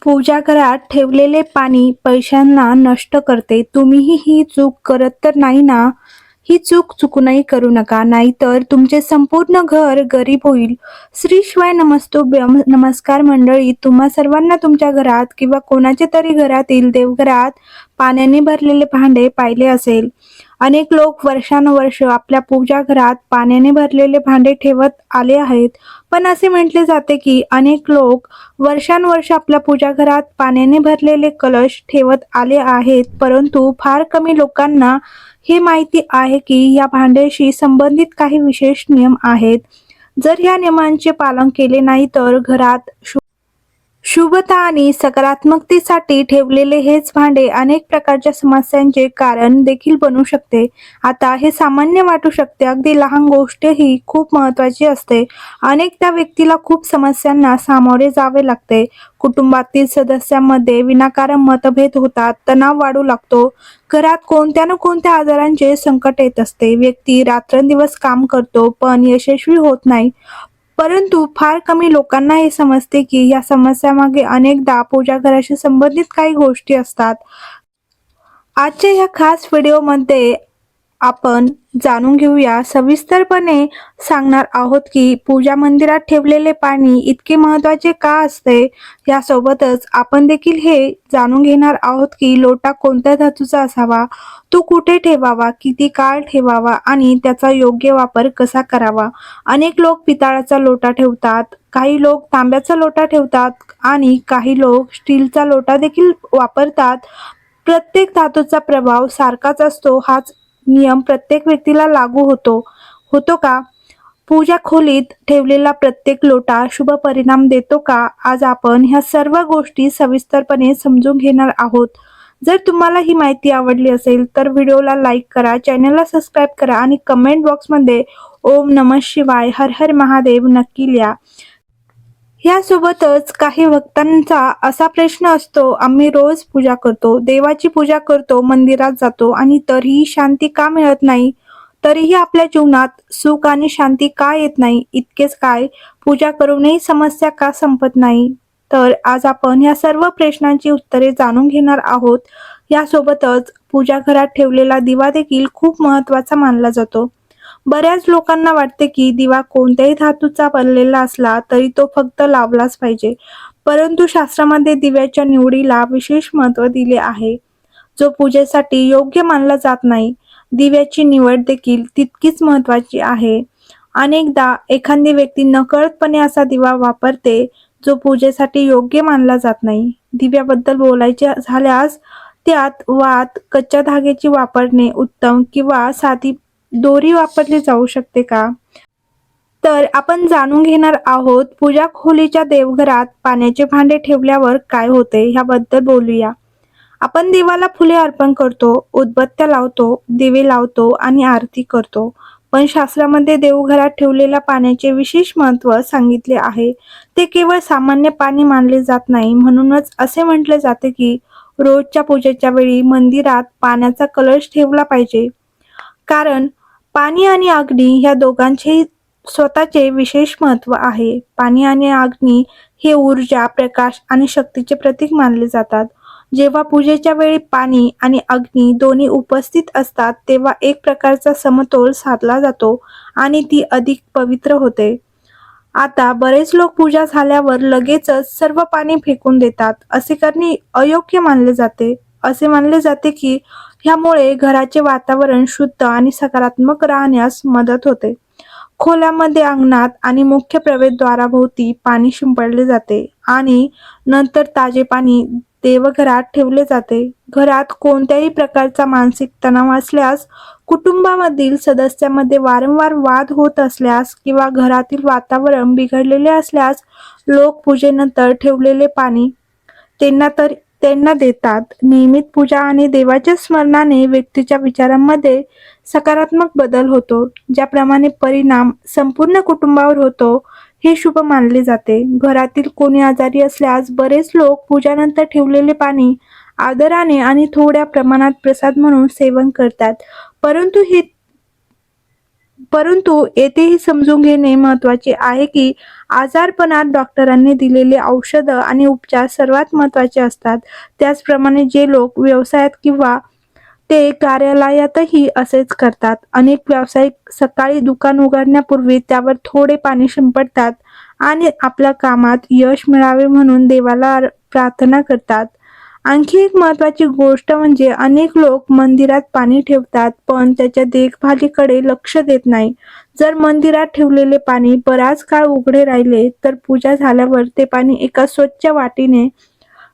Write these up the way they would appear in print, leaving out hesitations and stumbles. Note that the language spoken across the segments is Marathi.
पूजा घरात ठेवलेले पाणी पैशांना नष्ट करते. तुम्हीही ही चूक करत तर नाही ना? ही चूक चुकूनही करू नका, नाहीतर तुमचे संपूर्ण घर गरीब होईल. श्री शिवाय नमस्तुभ्यं. नमस्कार मंडळी, तुम्हा सर्वांना तुमच्या घरात किंवा कोणाच्या तरी घरातील देवघरात पाण्याने भरलेले भांडे पाहिले असेल. अनेक लोक वर्षानुवर्ष आपल्या पूजा घरात पाण्याने भरलेले भांडे ठेवत आले आहेत. पण असे म्हटले जाते की अनेक लोक वर्षानुवर्ष आपल्या पूजा घरात पाण्याने भरलेले कलश ठेवत आले आहेत, परंतु फार कमी लोकांना हे माहिती आहे की या भांड्याशी संबंधित काही विशेष नियम आहेत. जर या नियमांचे पालन केले नाही तर घरात शुभता आणि सकारात्मकतेसाठी ठेवलेले हेच भांडे अनेक प्रकारच्या समस्यांचे कारण देखील बनू शकते. आता हे सामान्य वाटू शकते, अगदी लहान गोष्ट ही खूप महत्त्वाची असते. अनेकदा व्यक्तीला खूप समस्यांना सामोरे जावे लागते. कुटुंबातील सदस्यांमध्ये विनाकारण मतभेद होतात, तणाव वाढू लागतो. घरात कोणत्या ना कोणत्या आजारांचे संकट येत असते. व्यक्ती रात्रंदिवस काम करतो पण यशस्वी होत नाही. परंतु फार कमी लोकांना हे समजते की या समस्यामागे अनेकदा पूजा घराशी संबंधित काही गोष्टी असतात. आजच्या या खास व्हिडिओमध्ये आपण जाणून घेऊया, सविस्तरपणे सांगणार आहोत की पूजा मंदिरात ठेवलेले पाणी इतके महत्त्वाचे का असते. यासोबतच आपण देखील हे जाणून घेणार आहोत की लोटा कोणत्या धातूचा असावा, तो कुठे ठेवावा, किती काळ ठेवावा आणि त्याचा योग्य वापर कसा करावा. अनेक लोक पितळाचा लोटा ठेवतात, काही लोक तांब्याचा लोटा ठेवतात आणि काही लोक स्टीलचा लोटा देखील वापरतात. प्रत्येक धातूचा प्रभाव सारखाच असतो, हाच नियम प्रत्येक व्यक्तीला लागू होतो का? पूजा खोलीत ठेवलेला प्रत्येक लोटा शुभ परिणाम देतो का? आज आपण ह्या सर्व गोष्टी सविस्तरपणे समजून घेणार आहोत. जर तुम्हाला ही माहिती आवडली असेल तर व्हिडिओला लाईक करा, चॅनलला सबस्क्राईब करा आणि कमेंट बॉक्समध्ये ओम नमः शिवाय, हर हर महादेव नक्की लिहा. यासोबतच काही भक्तांचा असा प्रश्न असतो, आम्ही रोज पूजा करतो, देवाची पूजा करतो, मंदिरात जातो आणि तरीही शांती का मिळत नाही? तरीही आपल्या जीवनात सुख आणि शांती का येत नाही? इतकेच काय, पूजा करूनही समस्या का संपत नाही? तर आज आपण या सर्व प्रश्नांची उत्तरे जाणून घेणार आहोत. यासोबतच पूजा घरात ठेवलेला दिवा देखील खूप महत्त्वाचा मानला जातो. बऱ्याच लोकांना वाटते की दिवा कोणत्याही धातूचा बनलेला असला तरी तो फक्त लावलाच पाहिजे, परंतु शास्त्रामध्ये दिव्याच्या निवडीला विशेष महत्त्व दिले आहे, जो पूजेसाठी योग्य मानला जात नाही. दिव्याची निवड देखील तितकीच महत्त्वाची आहे. अनेकदा एखादी व्यक्ती नकळतपणे असा दिवा वापरते जो पूजेसाठी योग्य मानला जात नाही. दिव्याबद्दल बोलायचे झाल्यास त्यात वात, कच्च्या धाग्याची वापरणे उत्तम किंवा साधी दोरी वापरली जाऊ शकते का? तर आपण जाणून घेणार आहोत पूजा खोलीच्या देवघरात पाण्याचे भांडे ठेवल्यावर काय होते ह्याबद्दल बोलूया. आपण देवाला फुले अर्पण करतो, उदबत्त्या लावतो, दिवे लावतो आणि आरती करतो. पण शास्त्रामध्ये देवघरात ठेवलेल्या पाण्याचे विशेष महत्त्व सांगितले आहे. ते केवळ सामान्य पाणी मानले जात नाही. म्हणूनच असे म्हटले जाते की रोजच्या पूजेच्या वेळी मंदिरात पाण्याचा कलश ठेवला पाहिजे. कारण पाणी आणि अग्नी ह्या दोघांचेही स्वतःचे विशेष महत्त्व आहे. पाणी आणि अग्नी हे ऊर्जा, प्रकाश आणि शक्तीचे प्रतीक मानले जातात. जेव्हा पूजेच्या वेळी पाणी आणि अग्नी दोन्ही उपस्थित असतात तेव्हा एक प्रकारचा समतोल साधला जातो आणि ती अधिक पवित्र होते. आता बरेच लोक पूजा झाल्यावर लगेचच सर्व पाणी फेकून देतात. असे करणे अयोग्य मानले जाते. असे मानले जाते की ह्यामुळे घराचे वातावरण शुद्ध आणि सकारात्मक राहण्यास मदत होते. खोल्यामध्ये, अंगणात आणि मुख्य प्रवेशद्वाराभोवती पाणी शिंपडले जाते आणि नंतर ताजे पाणी देवघरात ठेवले जाते. घरात कोणत्याही प्रकारचा मानसिक तणाव असल्यास, कुटुंबामधील सदस्यांमध्ये वारंवार वाद होत असल्यास किंवा घरातील वातावरण बिघडलेले असल्यास लोक पूजेनंतर ठेवलेले पाणी त्यांना देतात. नियमित पूजा आणि देवाच्या स्मरणाने व्यक्तीच्या विचारांमध्ये सकारात्मक बदल होतो, ज्याप्रमाणे परिणाम संपूर्ण कुटुंबावर होतो हे शुभ मानले जाते. घरातील कोणी आजारी असल्यास बरेच लोक पूजानंतर ठेवलेले पाणी आदराने आणि थोड्या प्रमाणात प्रसाद म्हणून सेवन करतात. परंतु हे परंतु येथेही समजून घेणे महत्त्वाचे आहे की आजारपणात डॉक्टरांनी दिलेले औषधं आणि उपचार सर्वात महत्त्वाचे असतात. त्याचप्रमाणे जे लोक व्यवसायात किंवा ते कार्यालयातही असेच करतात. अनेक व्यावसायिक सकाळी दुकान उघडण्यापूर्वी त्यावर थोडे पाणी शिंपडतात आणि आपल्या कामात यश मिळावे म्हणून देवाला प्रार्थना करतात. आणखी एक महत्त्वाची गोष्ट म्हणजे अनेक लोक मंदिरात पाणी ठेवतात पण त्याच्या देखभालीकडे लक्ष देत नाही. जर मंदिरात ठेवलेले पाणी बराच काळ उघडे राहिले तर पूजा झाल्यावर ते पाणी एका स्वच्छ वाटीने,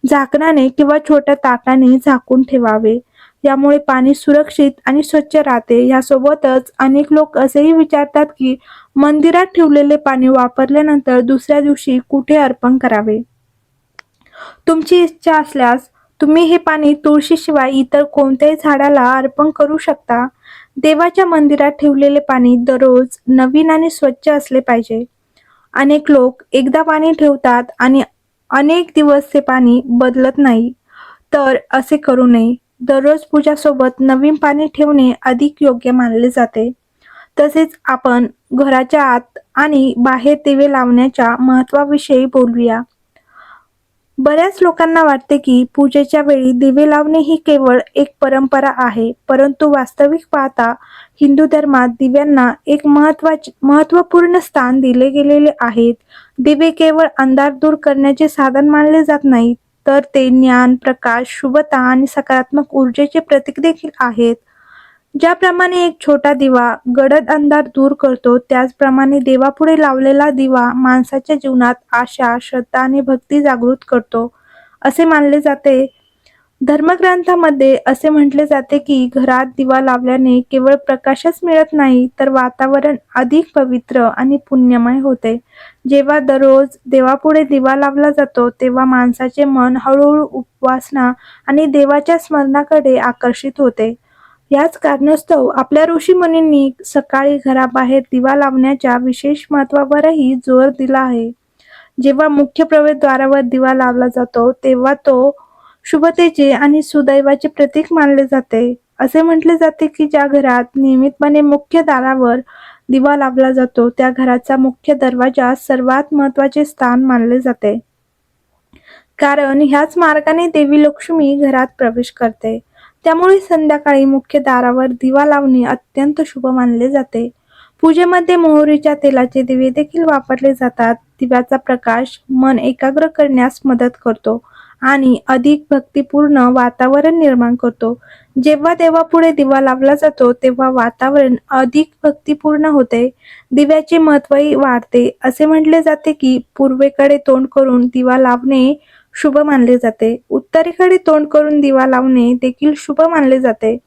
झाकणाने किंवा छोट्या ताटाने झाकून ठेवावे. यामुळे पाणी सुरक्षित आणि स्वच्छ राहते. यासोबतच अनेक लोक असेही विचारतात की मंदिरात ठेवलेले पाणी वापरल्यानंतर दुसऱ्या दिवशी कुठे अर्पण करावे. तुमची इच्छा असल्यास तुम्ही हे पाणी तुळशीशिवाय इतर कोणत्याही झाडाला अर्पण करू शकता. देवाच्या मंदिरात ठेवलेले पाणी दररोज नवीन आणि स्वच्छ असले पाहिजे. अनेक लोक एकदा पाणी ठेवतात आणि अनेक दिवस ते पाणी बदलत नाही, तर असे करू नये. दररोज पूजासोबत नवीन पाणी ठेवणे अधिक योग्य मानले जाते. तसेच आपण घराच्या आत आणि बाहेर दिवे लावण्याच्या महत्त्वाविषयी बोलूया. बऱ्याच लोकांना वाटते की पूजेच्या वेळी दिवे लावणे ही केवळ एक परंपरा आहे, परंतु वास्तविक पाहता हिंदू धर्मात दिव्यांना एक महत्त्वपूर्ण स्थान दिले गेलेले आहेत. दिवे केवळ अंधार दूर करण्याचे साधन मानले जात नाहीत, तर ते ज्ञान, प्रकाश, शुभता आणि सकारात्मक ऊर्जेचे प्रतीक देखील आहेत. ज्याप्रमाणे एक छोटा दिवा गडद अंधार दूर करतो, त्याचप्रमाणे देवापुढे लावलेला दिवा माणसाच्या जीवनात आशा, श्रद्धा आणि भक्ती जागृत करतो, असे मानले जाते. धर्मग्रंथामध्ये असे म्हटले जाते की घरात दिवा लावल्याने केवळ प्रकाशच मिळत नाही, तर वातावरण अधिक पवित्र आणि पुण्यमय होते. जेव्हा दररोज देवापुढे दिवा लावला जातो, तेव्हा माणसाचे मन हळूहळू उपासना आणि देवाच्या स्मरणाकडे आकर्षित होते. याच कारणास्तव आपल्या ऋषीमुनींनी सकाळी घराबाहेर दिवा लावण्याच्या विशेष महत्त्वावरही जोर दिला आहे. जेव्हा मुख्य प्रवेशद्वारावर दिवा लावला जातो, तेव्हा तो शुभतेचे आणि सुदैवाचे प्रतीक मानले जाते. असे म्हटले जाते की ज्या घरात नियमितपणे मुख्य दारावर दिवा लावला जातो, त्या घराचा मुख्य दरवाजा सर्वात महत्त्वाचे स्थान मानले जाते. कारण ह्याच मार्गाने देवी लक्ष्मी घरात प्रवेश करते. त्यामुळे संध्याकाळी मुख्य दारावर दिवा लावणे अत्यंत शुभ मानले जाते. पूजेमध्ये मोहरीच्या तेलाचे दिवे देखील वापरले जातात. दिव्याचा प्रकाश मन एकाग्र करण्यास मदत करतो आणि अधिक भक्तिपूर्ण वातावरण निर्माण करतो. जेव्हा देवापुढे दिवा लावला जातो, तेव्हा वातावरण अधिक भक्तिपूर्ण होते. दिव्याचे महत्त्वही वाढते. असे म्हटले जाते की पूर्वेकडे तोंड करून दिवा लावणे शुभ मानले जाते. उत्तरेकडे तोंड करून दिवा लावणे देखील शुभ मानले जाते.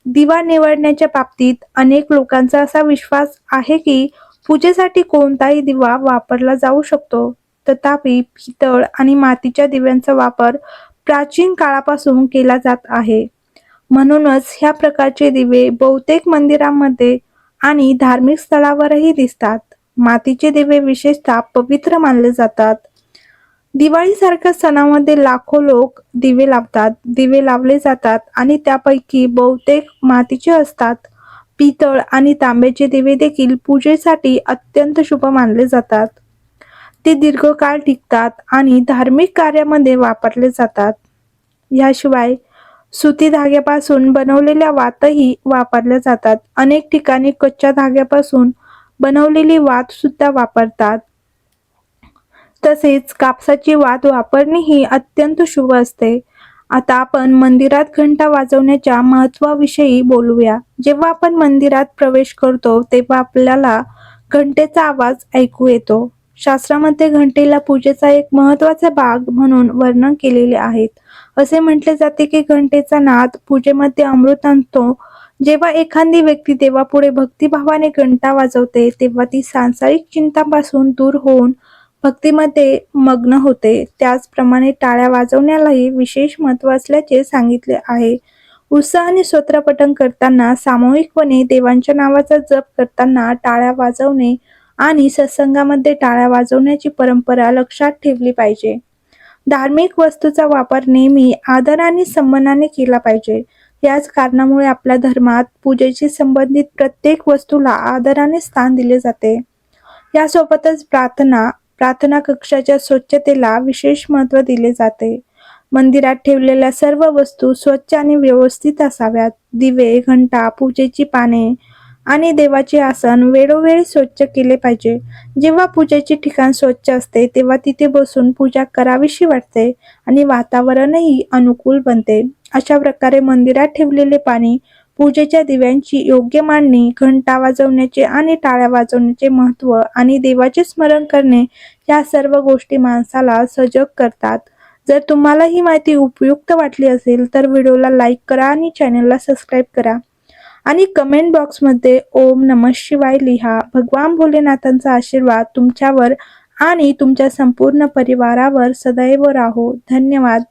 दिवा निवडण्याच्या बाबतीत अनेक लोकांचा असा विश्वास आहे की पूजेसाठी कोणताही दिवा वापरला जाऊ शकतो. तथापि पितळ आणि मातीच्या दिव्यांचा वापर प्राचीन काळापासून केला जात आहे. म्हणूनच ह्या प्रकारचे दिवे बहुतेक मंदिरांमध्ये आणि धार्मिक स्थळावरही दिसतात. मातीचे दिवे विशेषतः पवित्र मानले जातात. दिवाळीसारख्या सणामध्ये लाखो लोक दिवे लावतात, दिवे लावले जातात आणि त्यापैकी बहुतेक मातीचे असतात. पितळ आणि तांब्याचे दिवे देखील पूजेसाठी अत्यंत शुभ मानले जातात. ते दीर्घकाळ टिकतात आणि धार्मिक कार्यामध्ये वापरले जातात. याशिवाय सुती धाग्यापासून बनवलेल्या वातही वापरल्या जातात. अनेक ठिकाणी कच्च्या धाग्यापासून बनवलेली वात सुद्धा वापरतात. तसेच कापसाची वात वापरणे ही अत्यंत शुभ असते. आता आपण मंदिरात घंटा वाजवण्याच्या महत्त्वाविषयी बोलूया. जेव्हा आपण मंदिरात प्रवेश करतो, तेव्हा आपल्याला घंटेचा आवाज ऐकू येतो. शास्त्रामध्ये घंटेला पूजेचा एक महत्त्वाचा भाग म्हणून वर्णन केलेले आहेत. असे म्हटले जाते की घंटेचा नाद पूजेमध्ये अमृत आणतो. जेव्हा एखादी व्यक्ती देवापुढे भक्तिभावाने घंटा वाजवते, तेव्हा ती सांसारिक चिंतापासून दूर होऊन भक्तीमध्ये मग्न होते. त्याचप्रमाणे टाळ्या वाजवण्यालाही विशेष महत्त्व असल्याचे सांगितले आहे. उत्साहाने स्तोत्रपठण करताना, सामूहिकपणे देवांच्या नावाचा जप करताना टाळ्या वाजवणे आणि सत्संगामध्ये टाळ्या वाजवण्याची परंपरा लक्षात ठेवली पाहिजे. धार्मिक वस्तूचा वापर नेहमी आदर आणि सन्मानाने केला पाहिजे. याच कारणामुळे आपल्या धर्मात पूजेशी संबंधित प्रत्येक वस्तूला आदराने स्थान दिले जाते. यासोबतच प्रार्थना कक्षाच्या स्वच्छतेला विशेष महत्त्व दिले जाते. मंदिरात ठेवलेल्या सर्व वस्तू स्वच्छ आणि व्यवस्थित असाव्यात. दिवे, घंटा, पूजेची पाने आणि देवाचे आसन वेळोवेळी स्वच्छ केले पाहिजे. जेव्हा पूजेचे ठिकाण स्वच्छ असते तेव्हा तिथे बसून पूजा करावीशी वाटते आणि वातावरणही अनुकूल बनते. अशा प्रकारे मंदिरात ठेवलेले पाणी, पूजेच्या दिव्यांची योग्य मांडणी, घंटा वाजवण्याचे आणि टाळ्या वाजवण्याचे महत्त्व आणि देवाचे स्मरण करणे या सर्व गोष्टी माणसाला सजग करतात. जर तुम्हाला ही माहिती उपयुक्त वाटली असेल तर व्हिडिओला लाईक करा आणि चॅनलला सबस्क्राईब करा आणि कमेंट बॉक्समध्ये ओम नमः शिवाय लिहा. भगवान भोलेनाथांचा आशीर्वाद तुमच्यावर आणि तुमच्या संपूर्ण परिवारावर सदैव राहो. धन्यवाद.